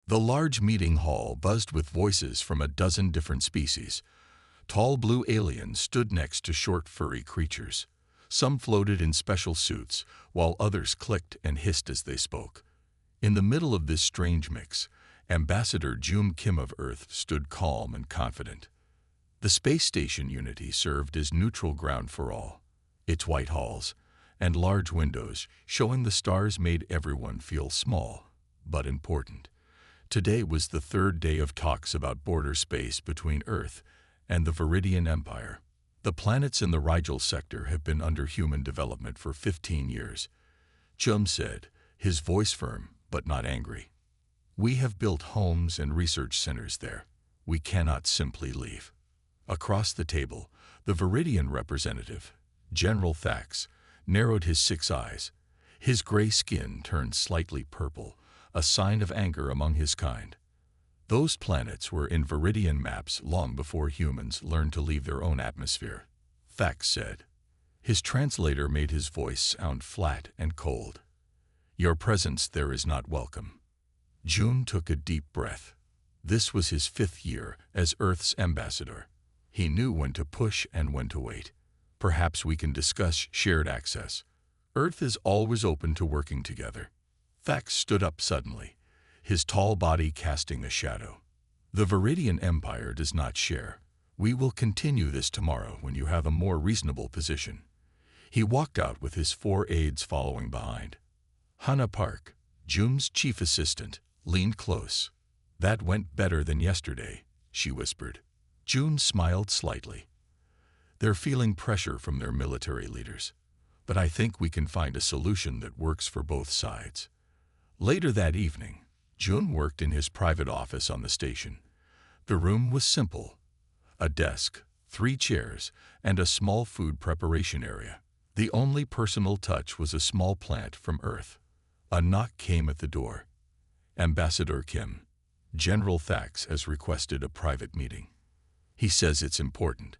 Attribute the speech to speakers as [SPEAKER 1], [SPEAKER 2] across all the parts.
[SPEAKER 1] The large meeting hall buzzed with voices from a dozen different species. Tall blue aliens stood next to short furry creatures. Some floated in special suits, while others clicked and hissed as they spoke. In the middle of this strange mix, Ambassador Jum Kim of Earth stood calm and confident. The space station Unity served as neutral ground for all. Its white halls and large windows showing the stars made everyone feel small, but important. Today was the third day of talks about border space between Earth and the Viridian Empire. The planets in the Rigel sector have been under human development for 15 years. Jum said, his voice firm but not angry. We have built homes and research centers there. We cannot simply leave. Across the table, the Viridian representative, General Thax, narrowed his 6 eyes. His gray skin turned slightly purple, a sign of anger among his kind. Those planets were in Viridian maps long before humans learned to leave their own atmosphere, Thax said. His translator made his voice sound flat and cold. Your presence there is not welcome. June took a deep breath. This was his 5th year as Earth's ambassador. He knew when to push and when to wait. Perhaps we can discuss shared access. Earth is always open to working together. Thax stood up suddenly, his tall body casting a shadow. The Viridian Empire does not share. We will continue this tomorrow when you have a more reasonable position. He walked out with his 4 aides following behind. Hannah Park, Jum's chief assistant, leaned close. That went better than yesterday, she whispered. June smiled slightly. They're feeling pressure from their military leaders, but I think we can find a solution that works for both sides. Later that evening, June worked in his private office on the station. The room was simple. A desk, 3 chairs, and a small food preparation area. The only personal touch was a small plant from Earth. A knock came at the door. Ambassador Kim, General Thax has requested a private meeting. He says it's important,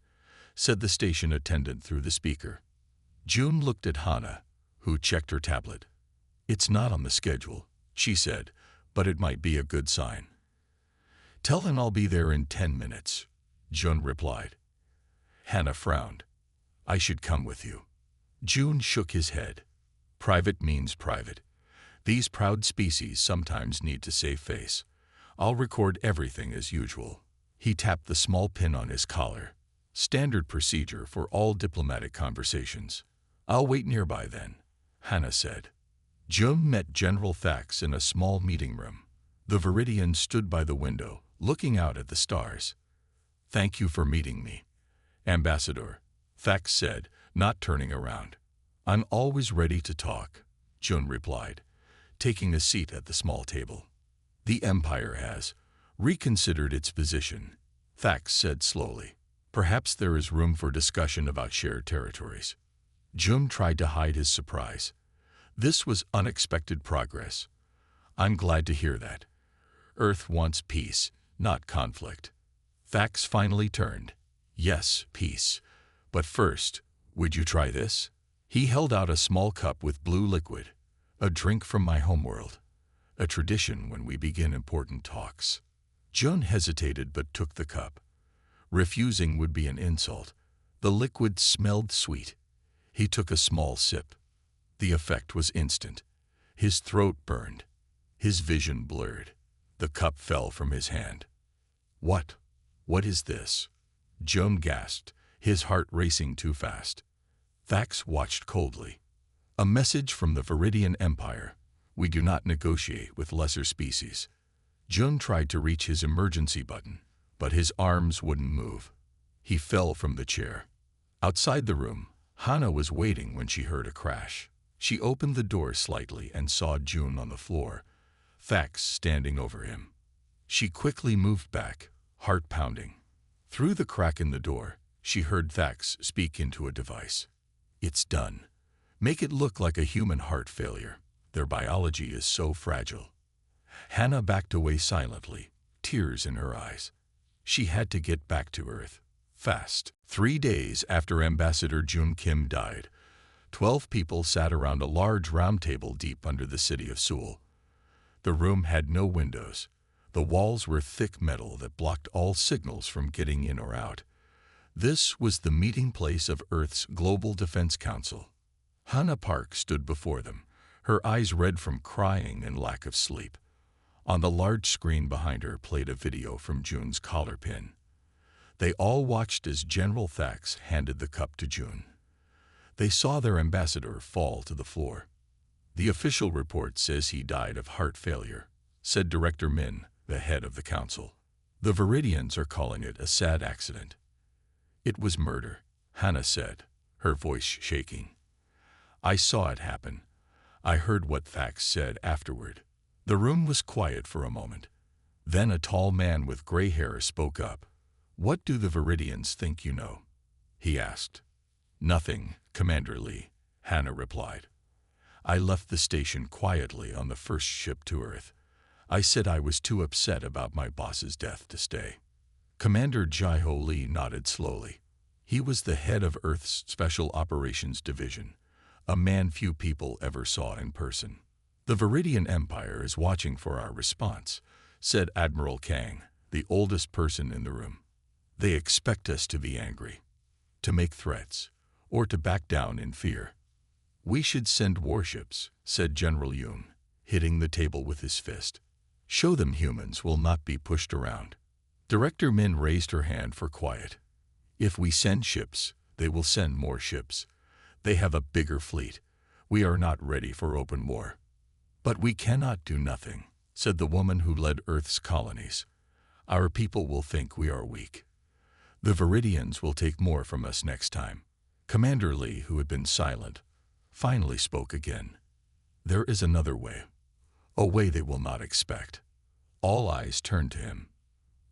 [SPEAKER 1] said the station attendant through the speaker. June looked at Hannah, who checked her tablet. It's not on the schedule, she said, but it might be a good sign. Tell him I'll be there in 10 minutes, June replied. Hannah frowned. I should come with you. June shook his head. Private means private. These proud species sometimes need to save face. I'll record everything as usual. He tapped the small pin on his collar. Standard procedure for all diplomatic conversations. I'll wait nearby then, Hannah said. June met General Thax in a small meeting room. The Viridian stood by the window, looking out at the stars. Thank you for meeting me, Ambassador, Thax said, not turning around. I'm always ready to talk, June replied, taking a seat at the small table. The Empire has reconsidered its position, Thax said slowly. Perhaps there is room for discussion about shared territories. June tried to hide his surprise. This was unexpected progress. I'm glad to hear that. Earth wants peace, not conflict. Thax finally turned. Yes, peace. But first, would you try this? He held out a small cup with blue liquid. A drink from my homeworld. A tradition when we begin important talks. June hesitated but took the cup. Refusing would be an insult. The liquid smelled sweet. He took a small sip. The effect was instant. His throat burned. His vision blurred. The cup fell from his hand. What? What is this? June gasped, his heart racing too fast. Thax watched coldly. A message from the Viridian Empire. We do not negotiate with lesser species. June tried to reach his emergency button, but his arms wouldn't move. He fell from the chair. Outside the room, Hannah was waiting when she heard a crash. She opened the door slightly and saw June on the floor, Thax standing over him. She quickly moved back, heart pounding. Through the crack in the door, she heard Thax speak into a device. It's done. Make it look like a human heart failure. Their biology is so fragile. Hannah backed away silently, tears in her eyes. She had to get back to Earth, fast. 3 days after Ambassador June Kim died, 12 people sat around a large round table deep under the city of Seoul. The room had no windows, The walls were thick metal that blocked all signals from getting in or out. This was the meeting place of Earth's Global Defense Council. Hannah Park stood before them, her eyes red from crying and lack of sleep. On the large screen behind her played a video from June's collar pin. They all watched as General Thax handed the cup to June. They saw their ambassador fall to the floor. "The official report says he died of heart failure," said Director Min, the head of the council. "The Viridians are calling it a sad accident." "It was murder," Hannah said, her voice shaking. "I saw it happen. I heard what Thax said afterward." The room was quiet for a moment. Then a tall man with gray hair spoke up. "What do the Viridians think you know?" he asked. "Nothing, Commander Lee," Hannah replied. "I left the station quietly on the first ship to Earth. I said I was too upset about my boss's death to stay." Commander Jai-Ho Lee nodded slowly. He was the head of Earth's Special Operations Division, a man few people ever saw in person. "The Viridian Empire is watching for our response," said Admiral Kang, the oldest person in the room. "They expect us to be angry, to make threats, or to back down in fear." "We should send warships," said General Yoon, hitting the table with his fist. "Show them humans will not be pushed around." Director Min raised her hand for quiet. "If we send ships, they will send more ships. They have a bigger fleet. We are not ready for open war." "But we cannot do nothing," said the woman who led Earth's colonies. "Our people will think we are weak. The Viridians will take more from us next time." Commander Lee, who had been silent, finally spoke again. "There is another way, a way they will not expect." All eyes turned to him.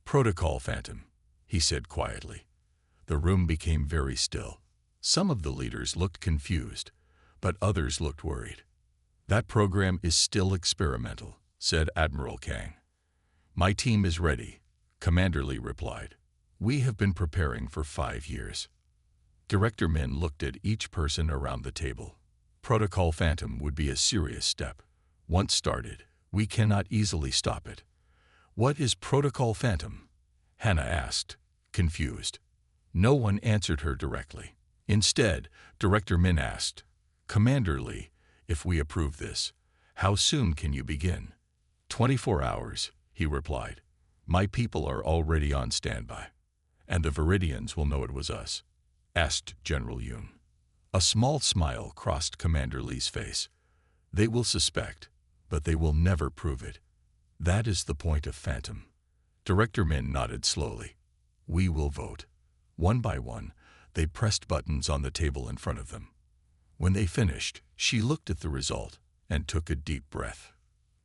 [SPEAKER 1] "Protocol Phantom," he said quietly. The room became very still. Some of the leaders looked confused, but others looked worried. "That program is still experimental," said Admiral Kang. "My team is ready," Commander Lee replied. "We have been preparing for 5 years." Director Min looked at each person around the table. Protocol Phantom would be a serious step. Once started, we cannot easily stop it. "What is Protocol Phantom?" Hannah asked, confused. No one answered her directly. Instead, Director Min asked, "Commander Lee, if we approve this, how soon can you begin?" 24 hours, he replied. "My people are already on standby." "And the Viridians will know it was us?" asked General Yoon. A small smile crossed Commander Lee's face. "They will suspect, but they will never prove it. That is the point of Phantom." Director Min nodded slowly. "We will vote." One by one, they pressed buttons on the table in front of them. When they finished, she looked at the result and took a deep breath.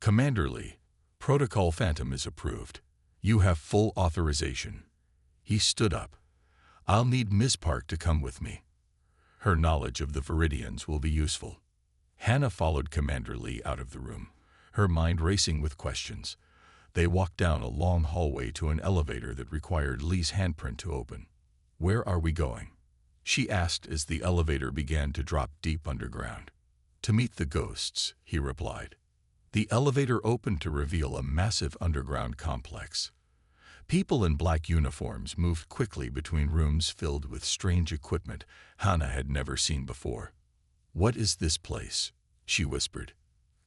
[SPEAKER 1] "Commander Lee, Protocol Phantom is approved. You have full authorization." He stood up. "I'll need Ms. Park to come with me. Her knowledge of the Viridians will be useful." Hannah followed Commander Lee out of the room, her mind racing with questions. They walked down a long hallway to an elevator that required Lee's handprint to open. "Where are we going?" she asked as the elevator began to drop deep underground. "To meet the ghosts," he replied. The elevator opened to reveal a massive underground complex. People in black uniforms moved quickly between rooms filled with strange equipment Hannah had never seen before. "What is this place?" she whispered.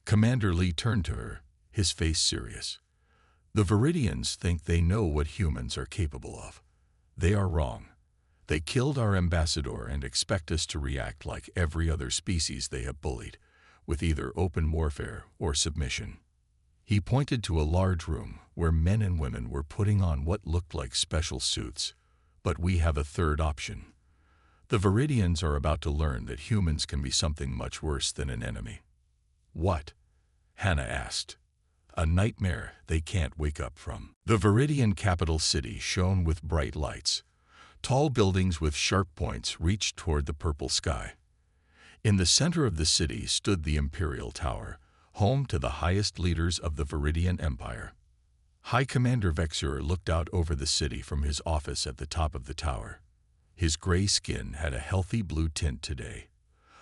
[SPEAKER 1] Commander Lee turned to her, his face serious. "The Viridians think they know what humans are capable of. They are wrong. They killed our ambassador and expect us to react like every other species they have bullied, with either open warfare or submission." He pointed to a large room where men and women were putting on what looked like special suits. "But we have a third option. The Viridians are about to learn that humans can be something much worse than an enemy." "What?" Hannah asked. "A nightmare they can't wake up from." The Viridian capital city shone with bright lights. Tall buildings with sharp points reached toward the purple sky. In the center of the city stood the Imperial Tower, home to the highest leaders of the Viridian Empire. High Commander Vexur looked out over the city from his office at the top of the tower. His gray skin had a healthy blue tint today,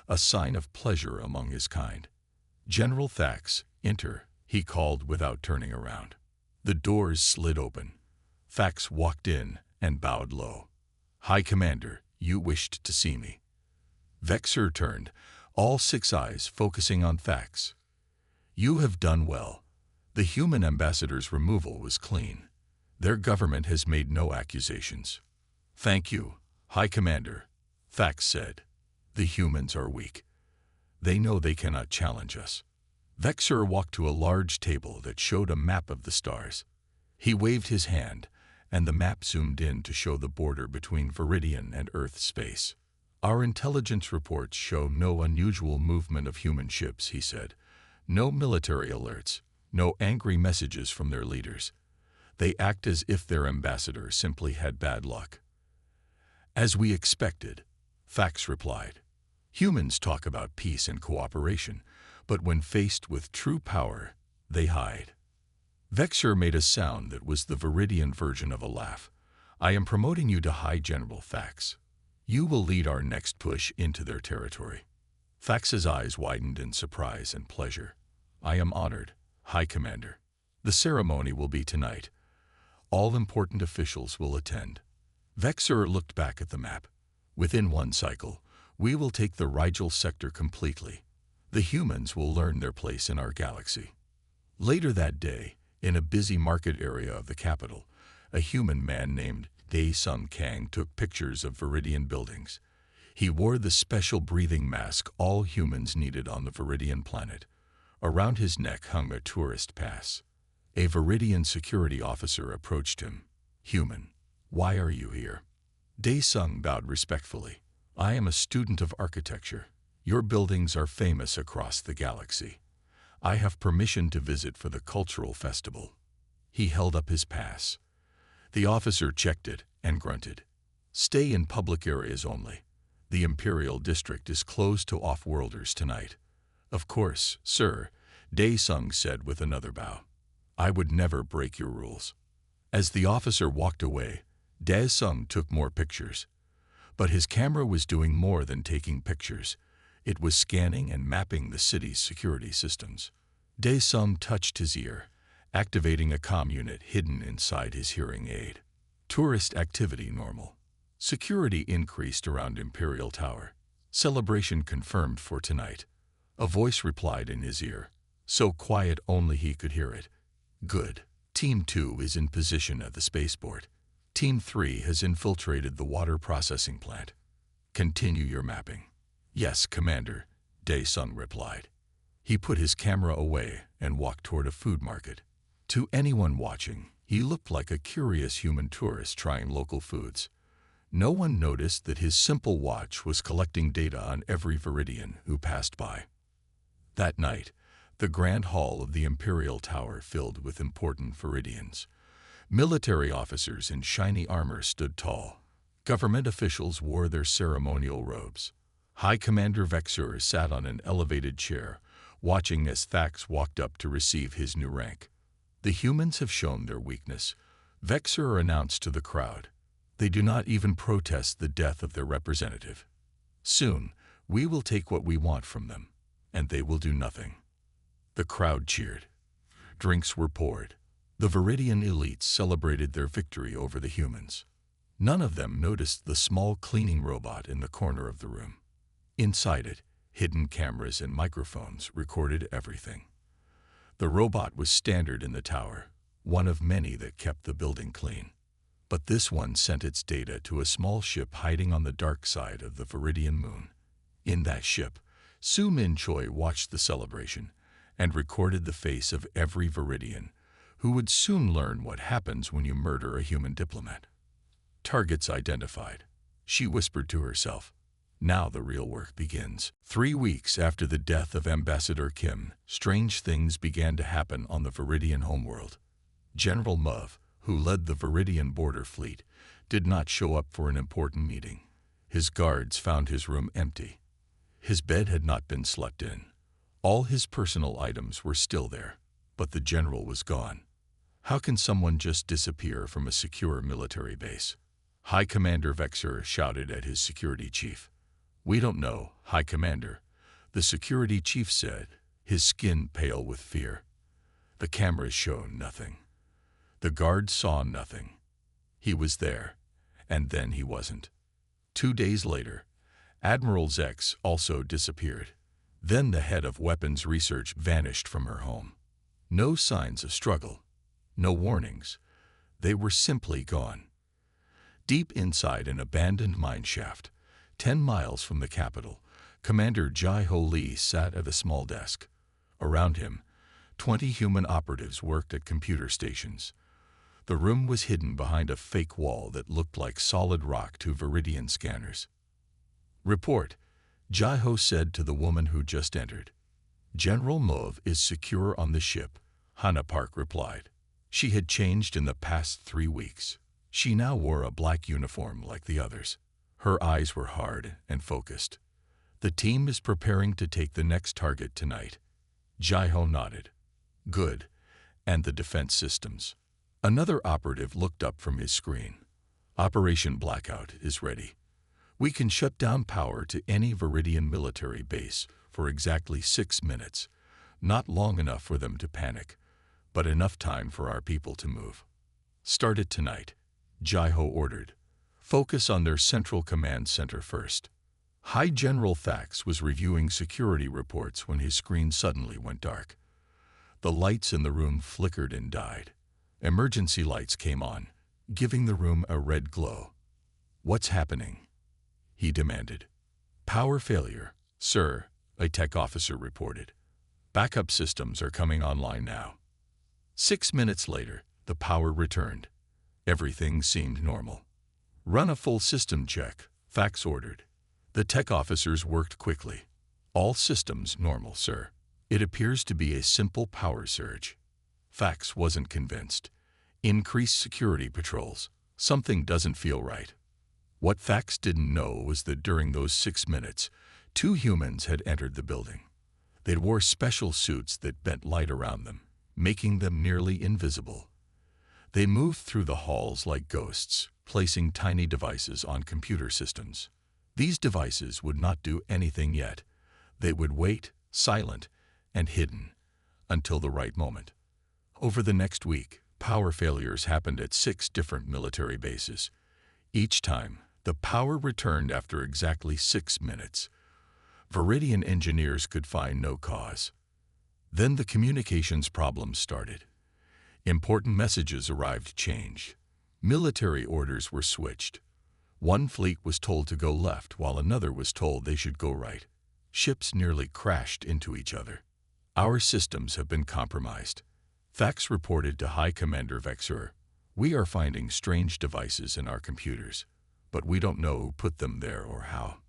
[SPEAKER 1] a sign of pleasure among his kind. "General Thax, enter," he called without turning around. The doors slid open. Fax walked in and bowed low. "High Commander, you wished to see me." Vexor turned, all 6 eyes focusing on Fax. "You have done well. The human ambassador's removal was clean. Their government has made no accusations." "Thank you, High Commander," Fax said. "The humans are weak. They know they cannot challenge us." Vexor walked to a large table that showed a map of the stars. He waved his hand, and the map zoomed in to show the border between Viridian and Earth space. "Our intelligence reports show no unusual movement of human ships," he said. "No military alerts, no angry messages from their leaders. They act as if their ambassador simply had bad luck." "As we expected," Fax replied. "Humans talk about peace and cooperation, but when faced with true power, they hide." Vexor made a sound that was the Viridian version of a laugh. "I am promoting you to High General, Fax. You will lead our next push into their territory." Fax's eyes widened in surprise and pleasure. "I am honored, High Commander. The ceremony will be tonight. All important officials will attend." Vexor looked back at the map. "Within 1 cycle, we will take the Rigel sector completely. The humans will learn their place in our galaxy." Later that day, in a busy market area of the capital, a human man named Dae Sung Kang took pictures of Viridian buildings. He wore the special breathing mask all humans needed on the Viridian planet. Around his neck hung a tourist pass. A Viridian security officer approached him. "Human, why are you here?" Dae Sung bowed respectfully. "I am a student of architecture. Your buildings are famous across the galaxy. I have permission to visit for the cultural festival." He held up his pass. The officer checked it and grunted. "Stay in public areas only. The Imperial District is closed to off-worlders tonight." "Of course, sir," Dae Sung said with another bow. "I would never break your rules." As the officer walked away, Dae Sung took more pictures. But his camera was doing more than taking pictures. It was scanning and mapping the city's security systems. Dae Sung touched his ear, activating a comm unit hidden inside his hearing aid. Tourist activity normal. Security increased around Imperial Tower. Celebration confirmed for tonight. A voice replied in his ear, so quiet only he could hear it. "Good. Team 2 is in position at the spaceport. Team 3 has infiltrated the water processing plant. Continue your mapping." "Yes, Commander," Dae Sung replied. He put his camera away and walked toward a food market. To anyone watching, he looked like a curious human tourist trying local foods. No one noticed that his simple watch was collecting data on every Viridian who passed by. That night, the grand hall of the Imperial Tower filled with important Viridians. Military officers in shiny armor stood tall. Government officials wore their ceremonial robes. High Commander Vexor sat on an elevated chair, watching as Fax walked up to receive his new rank. "The humans have shown their weakness," Vexor announced to the crowd. "They do not even protest the death of their representative. Soon, we will take what we want from them, and they will do nothing." The crowd cheered. Drinks were poured. The Viridian elites celebrated their victory over the humans. None of them noticed the small cleaning robot in the corner of the room. Inside it, hidden cameras and microphones recorded everything. The robot was standard in the tower, one of many that kept the building clean. But this one sent its data to a small ship hiding on the dark side of the Viridian moon. In that ship, Su Min Choi watched the celebration and recorded the face of every Viridian, who would soon learn what happens when you murder a human diplomat. "Targets identified," she whispered to herself. "Now the real work begins." 3 weeks after the death of Ambassador Kim, strange things began to happen on the Viridian homeworld. General Muv, who led the Viridian border fleet, did not show up for an important meeting. His guards found his room empty. His bed had not been slept in. All his personal items were still there, but the general was gone. How can someone just disappear from a secure military base? High Commander Vexor shouted at his security chief. "We don't know, High Commander," the security chief said, his skin pale with fear. The cameras showed nothing. The guard saw nothing. He was there, and then he wasn't. 2 days later, Admiral Zex also disappeared. Then the head of weapons research vanished from her home. No signs of struggle, no warnings. They were simply gone. Deep inside an abandoned mine shaft, 10 miles from the capital, Commander Jai-Ho Lee sat at a small desk. Around him, 20 human operatives worked at computer stations. The room was hidden behind a fake wall that looked like solid rock to Viridian scanners. "Report," Jai-Ho said to the woman who just entered. "General Mauve is secure on the ship," Hannah Park replied. She had changed in the past 3 weeks. She now wore a black uniform like the others. Her eyes were hard and focused. "The team is preparing to take the next target tonight." Jai-Ho nodded. "Good. And the defense systems?" Another operative looked up from his screen. "Operation Blackout is ready. We can shut down power to any Viridian military base for exactly 6 minutes. Not long enough for them to panic, but enough time for our people to move." "Start it tonight," Jai-Ho ordered. "Focus on their central command center first." High General Thax was reviewing security reports when his screen suddenly went dark. The lights in the room flickered and died. Emergency lights came on, giving the room a red glow. "What's happening?" he demanded. "Power failure, sir," a tech officer reported. "Backup systems are coming online now." 6 minutes later, the power returned. Everything seemed normal. "Run a full system check," Thax ordered. The tech officers worked quickly. "All systems normal, sir. It appears to be a simple power surge." Thax wasn't convinced. "Increase security patrols. Something doesn't feel right." What Thax didn't know was that during those 6 minutes, 2 humans had entered the building. They wore special suits that bent light around them, making them nearly invisible. They moved through the halls like ghosts, placing tiny devices on computer systems. These devices would not do anything yet. They would wait, silent and hidden, until the right moment. Over the next week, power failures happened at 6 different military bases. Each time, the power returned after exactly 6 minutes. Viridian engineers could find no cause. Then the communications problems started. Important messages arrived changed. Military orders were switched. One fleet was told to go left while another was told they should go right. Ships nearly crashed into each other. "Our systems have been compromised," Thax reported to High Commander Vexer. "We are finding strange devices in our computers, but we don't know who put them there or how."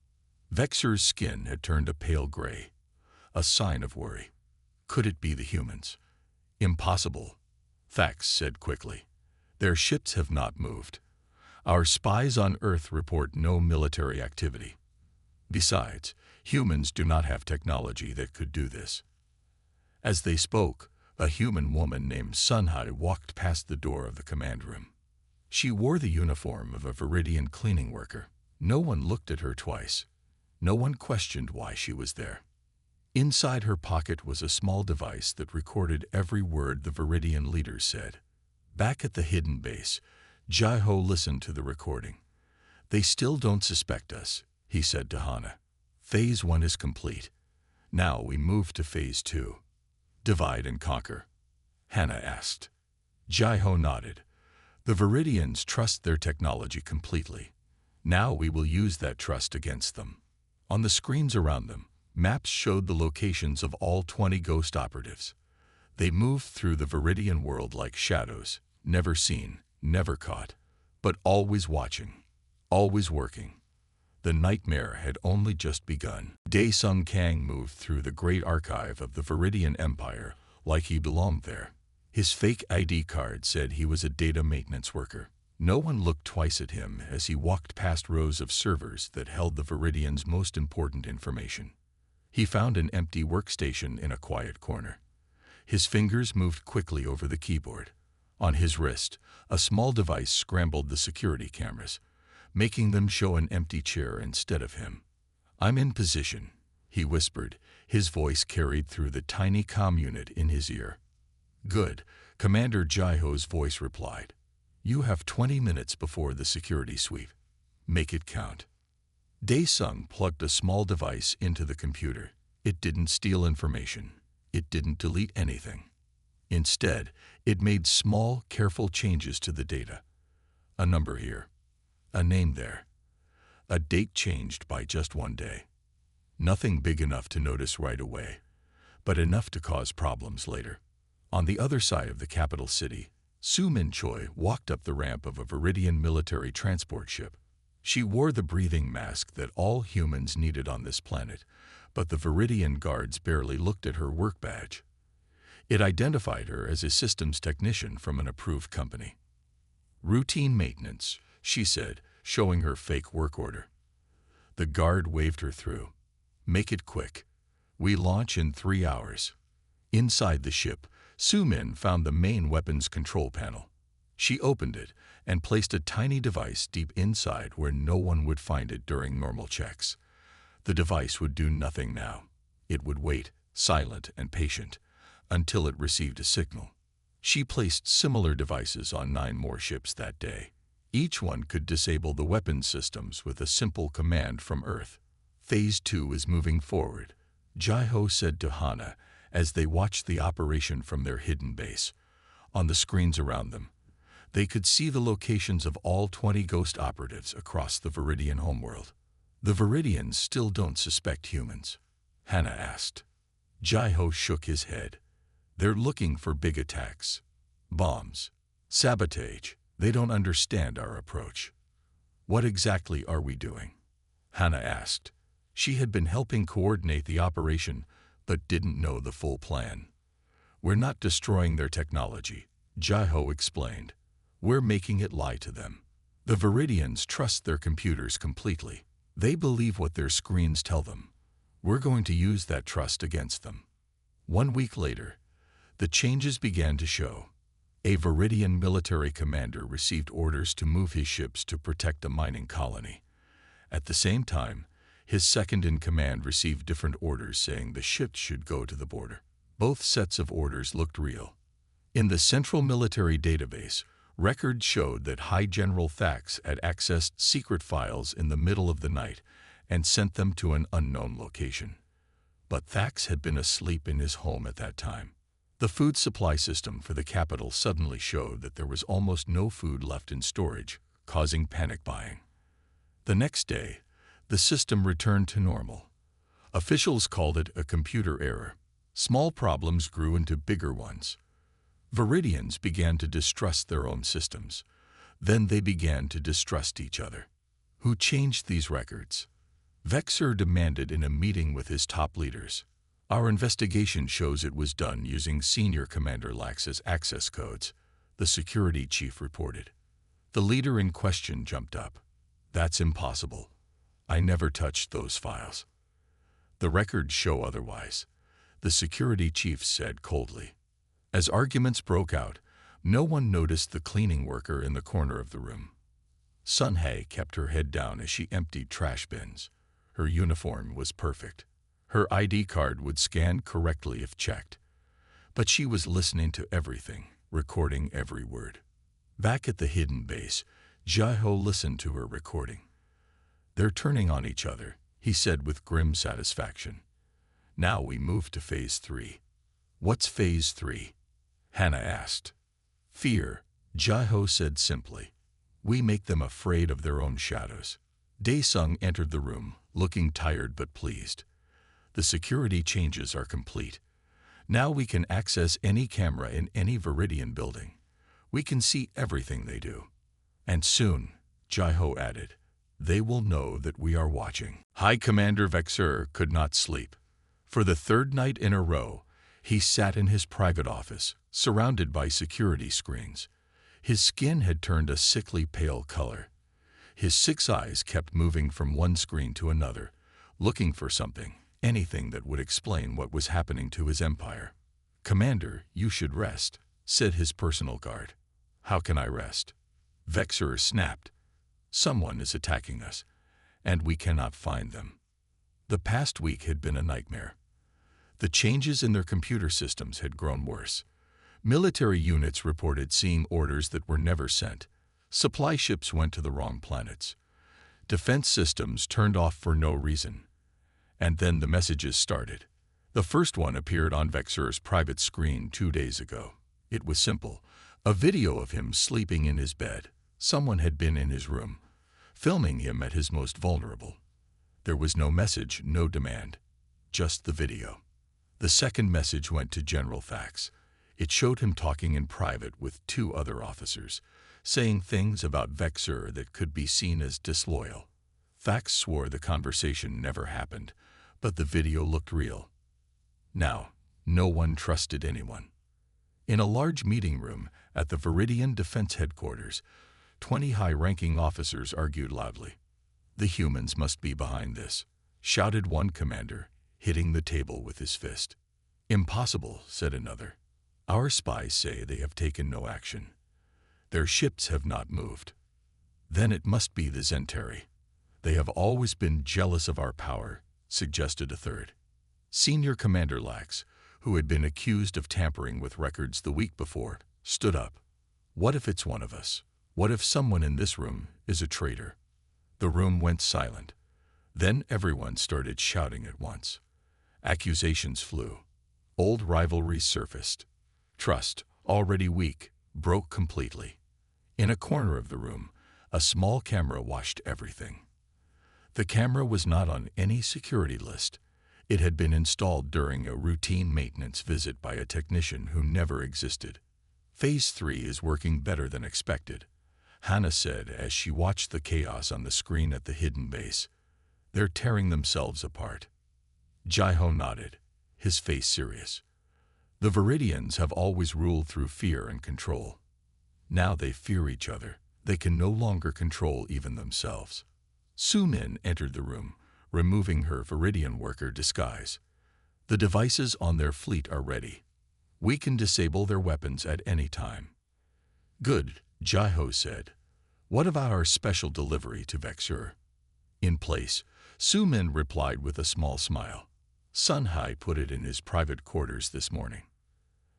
[SPEAKER 1] Vexer's skin had turned a pale gray, a sign of worry. Could it be the humans? "Impossible," Thax said quickly. "Their ships have not moved. Our spies on Earth report no military activity. Besides, humans do not have technology that could do this." As they spoke, a human woman named Sunhai walked past the door of the command room. She wore the uniform of a Viridian cleaning worker. No one looked at her twice. No one questioned why she was there. Inside her pocket was a small device that recorded every word the Viridian leaders said. Back at the hidden base, Jai-Ho listened to the recording. "They still don't suspect us," he said to Hannah. "Phase 1 is complete. Now we move to Phase 2. Divide and conquer?" Hannah asked. Jai-Ho nodded. "The Viridians trust their technology completely. Now we will use that trust against them." On the screens around them, maps showed the locations of all 20 ghost operatives. They moved through the Viridian world like shadows, never seen, never caught, but always watching, always working. The nightmare had only just begun. Dae-Sung Kang moved through the great archive of the Viridian Empire like he belonged there. His fake ID card said he was a data maintenance worker. No one looked twice at him as he walked past rows of servers that held the Viridians' most important information. He found an empty workstation in a quiet corner. His fingers moved quickly over the keyboard. On his wrist, a small device scrambled the security cameras, making them show an empty chair instead of him. "I'm in position," he whispered, his voice carried through the tiny comm unit in his ear. "Good. Commander Jaiho's voice replied, "You have 20 minutes before the security sweep. Make it count." Dae-sung plugged a small device into the computer. It didn't steal information. It didn't delete anything. Instead, it made small, careful changes to the data. A number here, a name there, a date changed by just 1 day. Nothing big enough to notice right away, but enough to cause problems later. On the other side of the capital city, Soo Min Choi walked up the ramp of a Viridian military transport ship. She wore the breathing mask that all humans needed on this planet, but the Viridian guards barely looked at her work badge. It identified her as a systems technician from an approved company. "Routine maintenance," she said, showing her fake work order. The guard waved her through. "Make it quick. We launch in 3 hours." Inside the ship, Soo Min found the main weapons control panel. She opened it and placed a tiny device deep inside where no one would find it during normal checks. The device would do nothing now. It would wait, silent and patient, until it received a signal. She placed similar devices on 9 more ships that day. Each one could disable the weapons systems with a simple command from Earth. "Phase 2 is moving forward," Jaiho said to Hana as they watched the operation from their hidden base. On the screens around them, they could see the locations of all 20 ghost operatives across the Viridian homeworld. "The Viridians still don't suspect humans?" Hana asked. Jaiho shook his head. "They're looking for big attacks, bombs, sabotage. They don't understand our approach." "What exactly are we doing?" Hana asked. She had been helping coordinate the operation, but didn't know the full plan. "We're not destroying their technology," Jaiho explained. "We're making it lie to them. The Viridians trust their computers completely. They believe what their screens tell them. We're going to use that trust against them." 1 week later, the changes began to show. A Viridian military commander received orders to move his ships to protect a mining colony. At the same time, his second-in-command received different orders saying the ships should go to the border. Both sets of orders looked real. In the central military database, records showed that High General Thax had accessed secret files in the middle of the night and sent them to an unknown location. But Thax had been asleep in his home at that time. The food supply system for the capital suddenly showed that there was almost no food left in storage, causing panic buying. The next day, the system returned to normal. Officials called it a computer error. Small problems grew into bigger ones. Viridians began to distrust their own systems. Then they began to distrust each other. Who changed these records? Vexer demanded in a meeting with his top leaders. "Our investigation shows it was done using Senior Commander Lax's access codes," the security chief reported. The leader in question jumped up. "That's impossible. I never touched those files." "The records show otherwise," the security chief said coldly. As arguments broke out, no one noticed the cleaning worker in the corner of the room. Sun-hae kept her head down as she emptied trash bins. Her uniform was perfect. Her ID card would scan correctly if checked. But she was listening to everything, recording every word. Back at the hidden base, Jaiho listened to her recording. "They're turning on each other," he said with grim satisfaction. "Now we move to Phase 3. "What's Phase 3? Hana asked. "Fear," Jaiho said simply. "We make them afraid of their own shadows." Dae-sung entered the room, looking tired but pleased. "The security changes are complete. Now we can access any camera in any Viridian building. We can see everything they do. And soon," Jaiho added, "they will know that we are watching." High Commander Vexer could not sleep. For the 3rd night in a row, he sat in his private office, surrounded by security screens. His skin had turned a sickly pale color. His 6 eyes kept moving from one screen to another, looking for something, anything that would explain what was happening to his empire. "Commander, you should rest," said his personal guard. "How can I rest?" Vexer snapped. "Someone is attacking us, and we cannot find them." The past week had been a nightmare. The changes in their computer systems had grown worse. Military units reported seeing orders that were never sent. Supply ships went to the wrong planets. Defense systems turned off for no reason. And then the messages started. The first one appeared on Vexur's private screen 2 days ago. It was simple. A video of him sleeping in his bed. Someone had been in his room, filming him at his most vulnerable. There was no message, no demand. Just the video. The second message went to General Fax. It showed him talking in private with 2 other officers, saying things about Vexur that could be seen as disloyal. Fax swore the conversation never happened, but the video looked real. Now, no one trusted anyone. In a large meeting room at the Viridian Defense Headquarters, 20 high-ranking officers argued loudly. "The humans must be behind this," shouted one commander, hitting the table with his fist. "Impossible," said another. "Our spies say they have taken no action. Their ships have not moved." "Then it must be the Zentari. They have always been jealous of our power," suggested a third. Senior Commander Lax, who had been accused of tampering with records the week before, stood up. "What if it's one of us? What if someone in this room is a traitor?" The room went silent. Then everyone started shouting at once. Accusations flew. Old rivalries surfaced. Trust, already weak, broke completely. In a corner of the room, a small camera watched everything. The camera was not on any security list. It had been installed during a routine maintenance visit by a technician who never existed. "Phase 3 is working better than expected," Hannah said as she watched the chaos on the screen at the hidden base. "They're tearing themselves apart." Jaiho nodded, his face serious. "The Viridians have always ruled through fear and control. Now they fear each other. They can no longer control even themselves." Su-Min entered the room, removing her Viridian worker disguise. "The devices on their fleet are ready. We can disable their weapons at any time." "Good," Jaiho said. "What about our special delivery to Vexur?" "In place," Su-Min replied with a small smile. Sun-Hai put it in his private quarters this morning.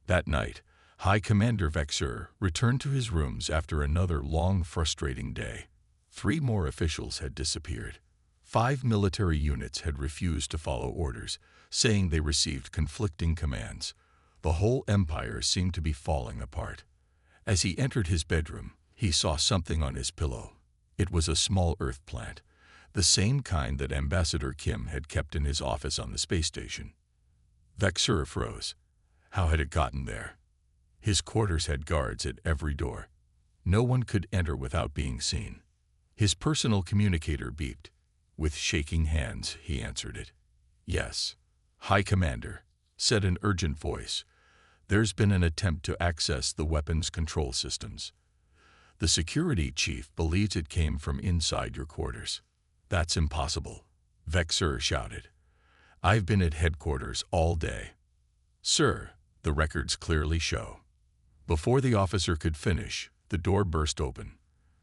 [SPEAKER 1] That night, High Commander Vexur returned to his rooms after another long, frustrating day. 3 more officials had disappeared. 5 military units had refused to follow orders, saying they received conflicting commands. The whole empire seemed to be falling apart. As he entered his bedroom, he saw something on his pillow. It was a small earth plant, the same kind that Ambassador Kim had kept in his office on the space station. Vexur froze. How had it gotten there? His quarters had guards at every door. No one could enter without being seen. His personal communicator beeped. With shaking hands, he answered it. "Yes, High Commander," said an urgent voice. "There's been an attempt to access the weapons control systems. The security chief believes it came from inside your quarters." "That's impossible," Vexur shouted. "I've been at headquarters all day." "Sir, the records clearly show." Before the officer could finish, the door burst open.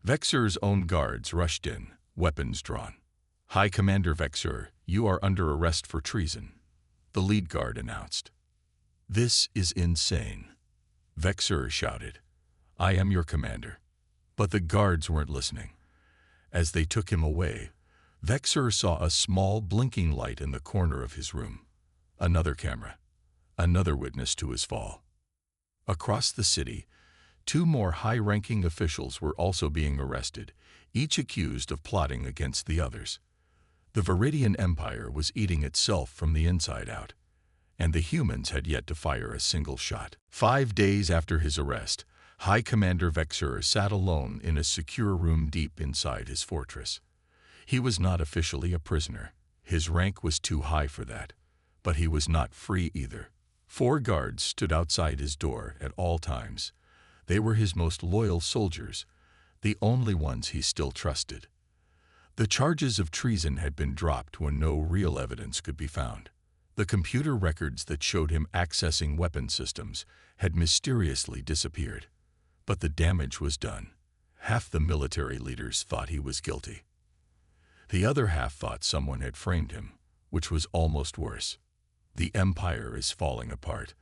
[SPEAKER 1] Vexur's own guards rushed in, weapons drawn. "High Commander Vexur, you are under arrest for treason," the lead guard announced. "This is insane," Vexur shouted. "I am your commander." But the guards weren't listening. As they took him away, Vexur saw a small blinking light in the corner of his room. Another camera. Another witness to his fall. Across the city, 2 more high-ranking officials were also being arrested, each accused of plotting against the others. The Viridian Empire was eating itself from the inside out, and the humans had yet to fire a single shot. 5 days after his arrest, High Commander Vexur sat alone in a secure room deep inside his fortress. He was not officially a prisoner. His rank was too high for that. But he was not free either. 4 guards stood outside his door at all times. They were his most loyal soldiers, the only ones he still trusted. The charges of treason had been dropped when no real evidence could be found. The computer records that showed him accessing weapon systems had mysteriously disappeared. But the damage was done. Half the military leaders thought he was guilty. The other half thought someone had framed him, which was almost worse. The empire is falling apart.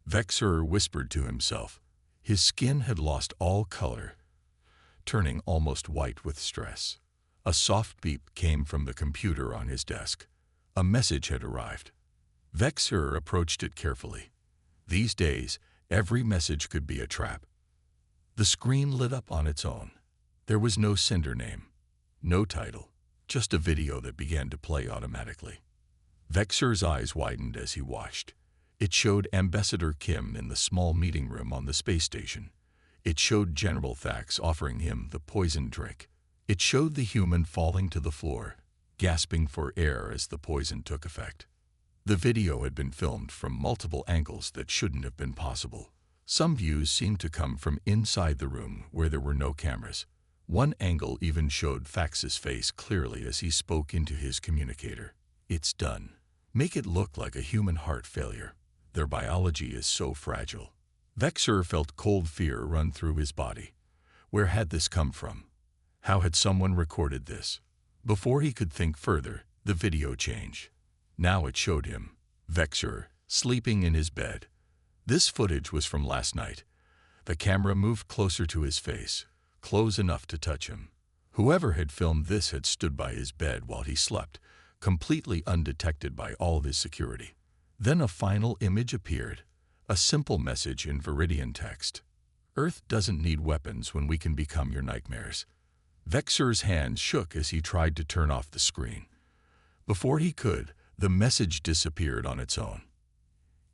[SPEAKER 1] Vexer whispered to himself. His skin had lost all color, turning almost white with stress. A soft beep came from the computer on his desk. A message had arrived. Vexer approached it carefully. These days, every message could be a trap. The screen lit up on its own. There was no sender name, no title, just a video that began to play automatically. Vexer's eyes widened as he watched. It showed Ambassador Kim in the small meeting room on the space station. It showed General Thax offering him the poisoned drink. It showed the human falling to the floor, gasping for air as the poison took effect. The video had been filmed from multiple angles that shouldn't have been possible. Some views seemed to come from inside the room where there were no cameras. One angle even showed Thax's face clearly as he spoke into his communicator. It's done. Make it look like a human heart failure. Their biology is so fragile. Vexer felt cold fear run through his body. Where had this come from? How had someone recorded this? Before he could think further, the video changed. Now it showed him, Vexer, sleeping in his bed. This footage was from last night. The camera moved closer to his face, close enough to touch him. Whoever had filmed this had stood by his bed while he slept, completely undetected by all of his security. Then a final image appeared, a simple message in Viridian text. Earth doesn't need weapons when we can become your nightmares. Vexer's hands shook as he tried to turn off the screen. Before he could, the message disappeared on its own.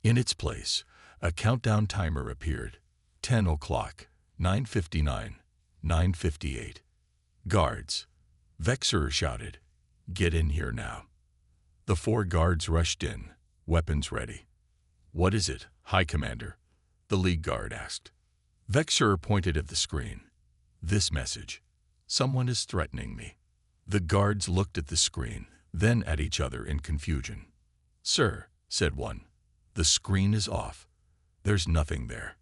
[SPEAKER 1] In its place, a countdown timer appeared. 10 o'clock, 9:59, 9:58. Guards. Vexer shouted, "Get in here now." The 4 guards rushed in, weapons ready. "What is it, High Commander?" the lead guard asked. Vexer pointed at the screen. "This message. Someone is threatening me." The guards looked at the screen, then at each other in confusion. "Sir," said one, "the screen is off. There's nothing there."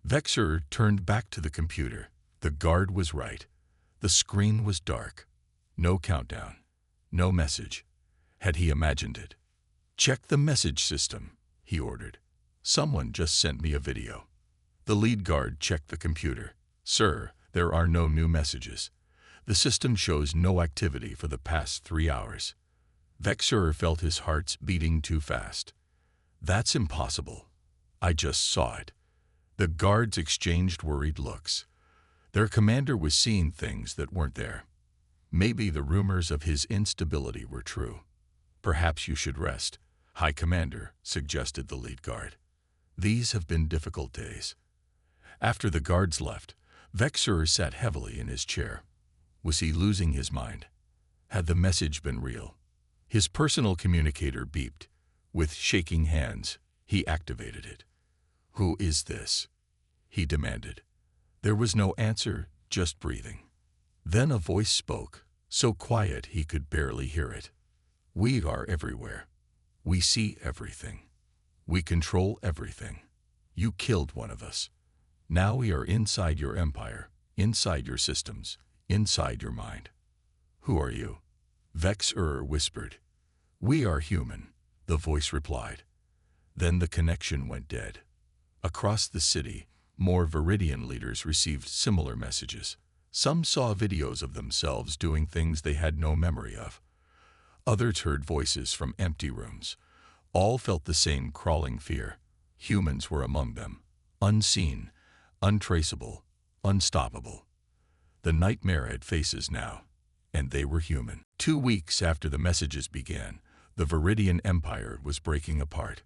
[SPEAKER 1] Vexer turned back to the computer. The guard was right. The screen was dark. No countdown. No message. Had he imagined it? "Check the message system," he ordered. "Someone just sent me a video." The lead guard checked the computer. "Sir, there are no new messages. The system shows no activity for the past 3 hours." Vexer felt his heart beating too fast. "That's impossible. I just saw it." The guards exchanged worried looks. Their commander was seeing things that weren't there. Maybe the rumors of his instability were true. "Perhaps you should rest, High Commander," suggested the lead guard. "These have been difficult days." After the guards left, Vexer sat heavily in his chair. Was he losing his mind? Had the message been real? His personal communicator beeped. With shaking hands, he activated it. "Who is this?" he demanded. There was no answer, just breathing. Then a voice spoke, so quiet he could barely hear it. "We are everywhere. We see everything. We control everything. You killed one of us. Now we are inside your empire, inside your systems, inside your mind." "Who are you?" Vexer whispered. "We are human," the voice replied. Then the connection went dead. Across the city, more Viridian leaders received similar messages. Some saw videos of themselves doing things they had no memory of. Others heard voices from empty rooms. All felt the same crawling fear. Humans were among them, unseen, untraceable, unstoppable. The nightmare had faces now, and they were human. 2 weeks after the messages began, the Viridian Empire was breaking apart.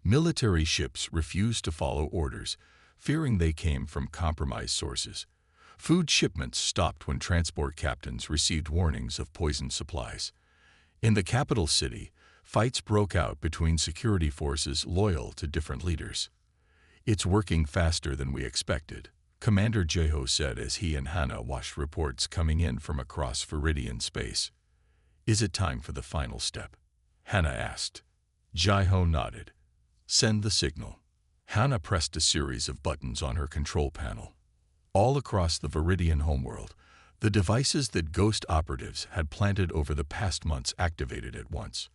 [SPEAKER 1] Military ships refused to follow orders, fearing they came from compromised sources. Food shipments stopped when transport captains received warnings of poisoned supplies. In the capital city, fights broke out between security forces loyal to different leaders. "It's working faster than we expected," Commander Jeho said as he and Hannah watched reports coming in from across Viridian space. "Is it time for the final step?" Hannah asked. Jeho nodded. "Send the signal." Hannah pressed a series of buttons on her control panel. All across the Viridian homeworld, the devices that Ghost operatives had planted over the past months activated at once.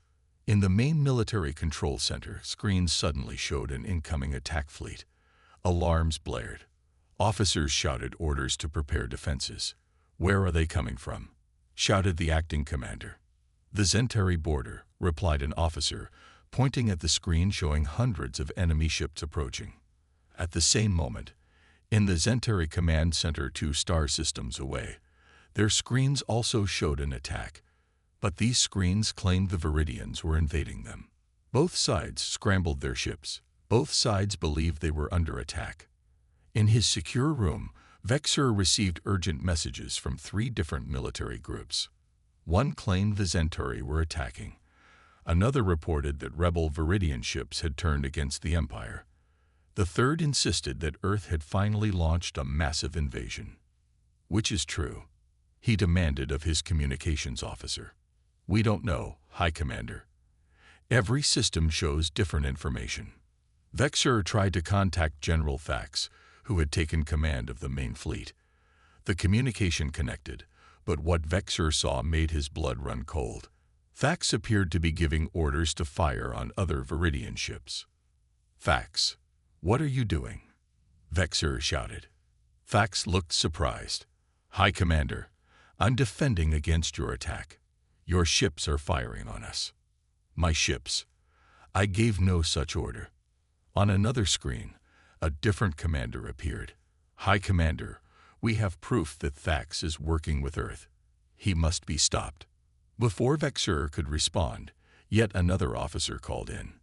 [SPEAKER 1] In the main military control center, screens suddenly showed an incoming attack fleet. Alarms blared. Officers shouted orders to prepare defenses. "Where are they coming from?" shouted the acting commander. "The Zentari border," replied an officer, pointing at the screen showing hundreds of enemy ships approaching. At the same moment, in the Zentari command center 2 star systems away, their screens also showed an attack, but these screens claimed the Viridians were invading them. Both sides scrambled their ships. Both sides believed they were under attack. In his secure room, Vexer received urgent messages from 3 different military groups. One claimed the Zentari were attacking. Another reported that rebel Viridian ships had turned against the Empire. The third insisted that Earth had finally launched a massive invasion. Which is true? He demanded of his communications officer. "We don't know, High Commander. Every system shows different information." Vexer tried to contact General Thax, who had taken command of the main fleet. The communication connected, but what Vexer saw made his blood run cold. Thax appeared to be giving orders to fire on other Viridian ships. "Thax, what are you doing?" Vexer shouted. Thax looked surprised. "High Commander, I'm defending against your attack. Your ships are firing on us." "My ships? I gave no such order." On another screen, a different commander appeared. "High Commander, we have proof that Thax is working with Earth. He must be stopped." Before Vexer could respond, yet another officer called in.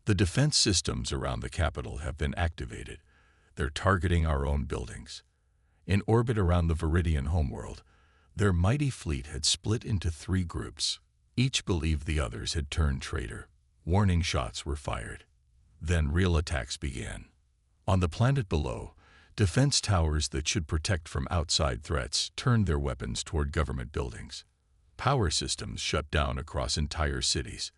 [SPEAKER 1] "The defense systems around the capital have been activated. They're targeting our own buildings." In orbit around the Viridian homeworld, their mighty fleet had split into 3 groups. Each believed the others had turned traitor. Warning shots were fired. Then real attacks began. On the planet below, defense towers that should protect from outside threats turned their weapons toward government buildings. Power systems shut down across entire cities.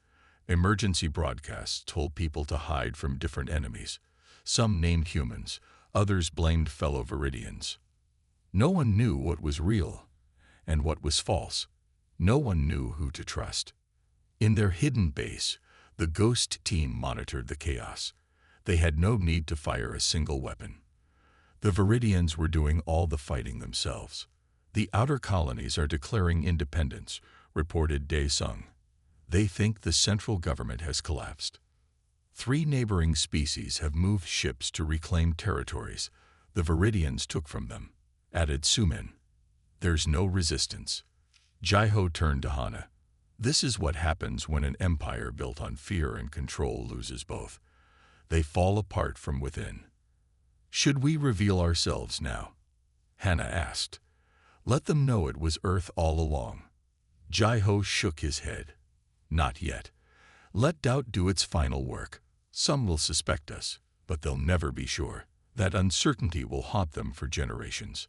[SPEAKER 1] Emergency broadcasts told people to hide from different enemies. Some named humans, others blamed fellow Viridians. No one knew what was real and what was false. No one knew who to trust. In their hidden base, the Ghost team monitored the chaos. They had no need to fire a single weapon. The Viridians were doing all the fighting themselves. "The outer colonies are declaring independence," reported Dae Sung. "They think the central government has collapsed. 3 neighboring species have moved ships to reclaim territories the Viridians took from them," added Sumin. "There's no resistance." Jaiho turned to Hana. "This is what happens when an empire built on fear and control loses both. They fall apart from within." "Should we reveal ourselves now?" Hana asked. "Let them know it was Earth all along." Jaiho shook his head. "Not yet. Let doubt do its final work. Some will suspect us, but they'll never be sure. That uncertainty will haunt them for generations."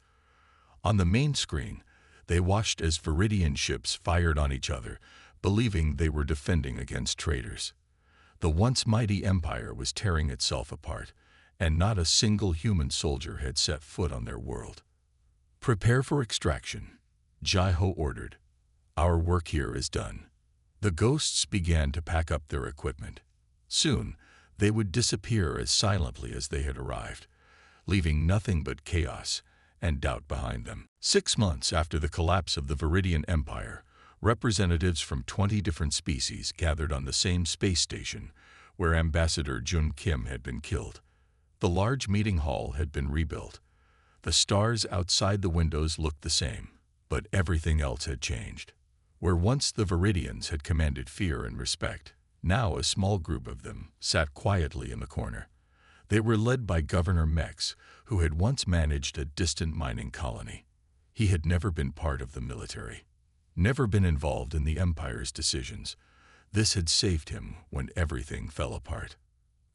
[SPEAKER 1] On the main screen, they watched as Viridian ships fired on each other, believing they were defending against traitors. The once mighty empire was tearing itself apart, and not a single human soldier had set foot on their world. "Prepare for extraction," Jaiho ordered. "Our work here is done." The ghosts began to pack up their equipment. Soon, they would disappear as silently as they had arrived, leaving nothing but chaos and doubt behind them. 6 months after the collapse of the Viridian Empire, representatives from 20 different species gathered on the same space station where Ambassador Jun Kim had been killed. The large meeting hall had been rebuilt. The stars outside the windows looked the same, but everything else had changed. Where once the Viridians had commanded fear and respect, now a small group of them sat quietly in the corner. They were led by Governor Mex, who had once managed a distant mining colony. He had never been part of the military, never been involved in the Empire's decisions. This had saved him when everything fell apart.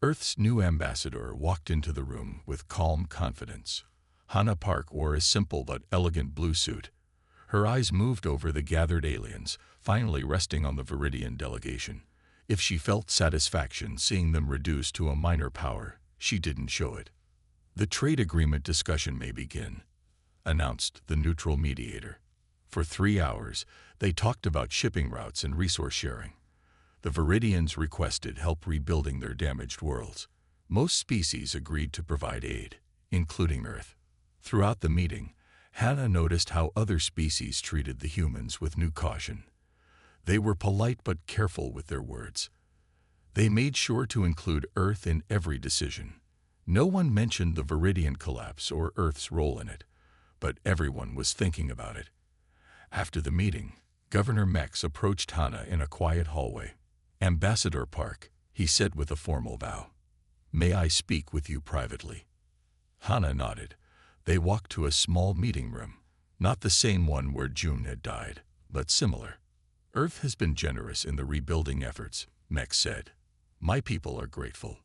[SPEAKER 1] Earth's new ambassador walked into the room with calm confidence. Hana Park wore a simple but elegant blue suit. Her eyes moved over the gathered aliens, finally resting on the Viridian delegation. If she felt satisfaction seeing them reduced to a minor power, she didn't show it. "The trade agreement discussion may begin," announced the neutral mediator. For 3 hours, they talked about shipping routes and resource sharing. The Viridians requested help rebuilding their damaged worlds. Most species agreed to provide aid, including Earth. Throughout the meeting, Hannah noticed how other species treated the humans with new caution. They were polite but careful with their words. They made sure to include Earth in every decision. No one mentioned the Viridian collapse or Earth's role in it, but everyone was thinking about it. After the meeting, Governor Mex approached Hannah in a quiet hallway. "Ambassador Park," he said with a formal bow. "May I speak with you privately?" Hannah nodded. They walked to a small meeting room, not the same one where June had died, but similar. "Earth has been generous in the rebuilding efforts," Mex said. "My people are grateful."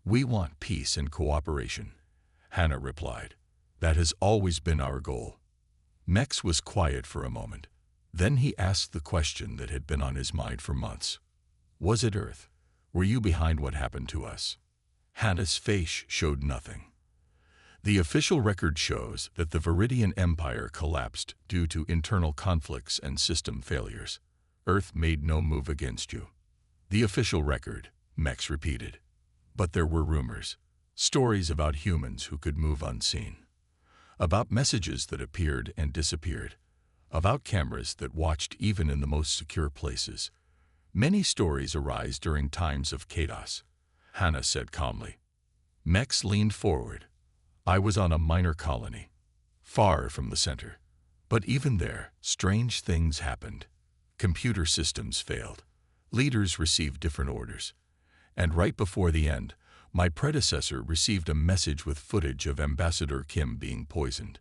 [SPEAKER 1] "We want peace and cooperation," Hannah replied. "That has always been our goal." Mex was quiet for a moment. Then he asked the question that had been on his mind for months. "Was it Earth? Were you behind what happened to us?" Hannah's face showed nothing. The official record shows that the Viridian Empire collapsed due to internal conflicts and system failures. Earth made no move against you. "The official record," Mex repeated. "But there were rumors, stories about humans who could move unseen, about messages that appeared and disappeared, about cameras that watched even in the most secure places. Many stories arise during times of chaos," Hannah said calmly. Mex leaned forward. "I was on a minor colony, far from the center. But even there, strange things happened. Computer systems failed. Leaders received different orders. And right before the end, my predecessor received a message with footage of Ambassador Kim being poisoned.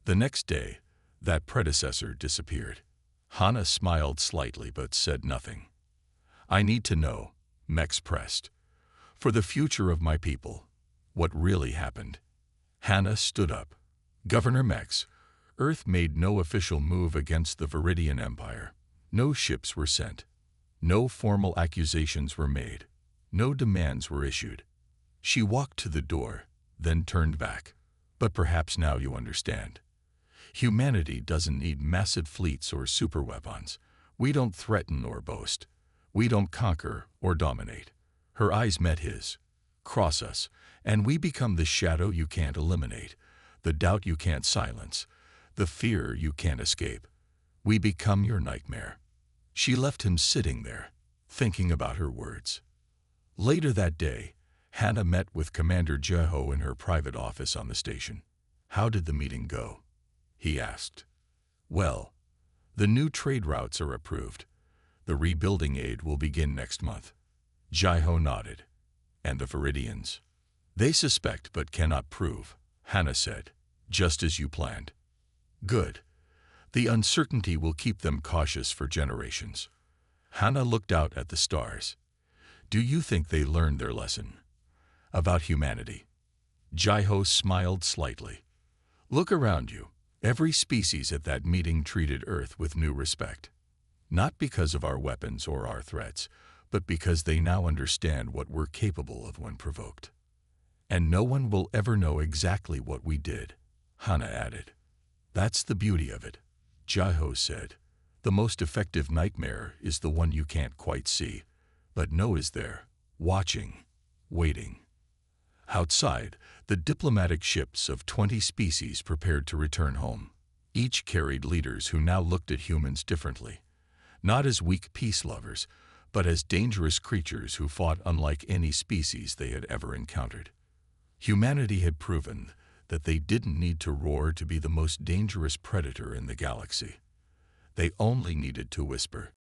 [SPEAKER 1] The next day, that predecessor disappeared." Hannah smiled slightly but said nothing. "I need to know," Mex pressed, "for the future of my people, what really happened." Hannah stood up. "Governor Mex, Earth made no official move against the Viridian Empire. No ships were sent. No formal accusations were made. No demands were issued." She walked to the door, then turned back. "But perhaps now you understand. Humanity doesn't need massive fleets or superweapons. We don't threaten or boast. We don't conquer or dominate." Her eyes met his. "Cross us, and we become the shadow you can't eliminate, the doubt you can't silence, the fear you can't escape. We become your nightmare." She left him sitting there, thinking about her words. Later that day, Hannah met with Commander Jeho in her private office on the station. "How did the meeting go?" he asked. "Well, the new trade routes are approved. The rebuilding aid will begin next month." Jeho nodded. "And the Viridians?" "They suspect but cannot prove," Hannah said, "just as you planned." "Good. The uncertainty will keep them cautious for generations." Hannah looked out at the stars. "Do you think they learned their lesson about humanity?" Jeho smiled slightly. "Look around you. Every species at that meeting treated Earth with new respect. Not because of our weapons or our threats, but because they now understand what we're capable of when provoked. And no one will ever know exactly what we did," Hannah added. "That's the beauty of it," Jeho said. "The most effective nightmare is the one you can't quite see, but know is there, watching, waiting." Outside, the diplomatic ships of 20 species prepared to return home. Each carried leaders who now looked at humans differently, not as weak peace lovers, but as dangerous creatures who fought unlike any species they had ever encountered. Humanity had proven that they didn't need to roar to be the most dangerous predator in the galaxy. They only needed to whisper.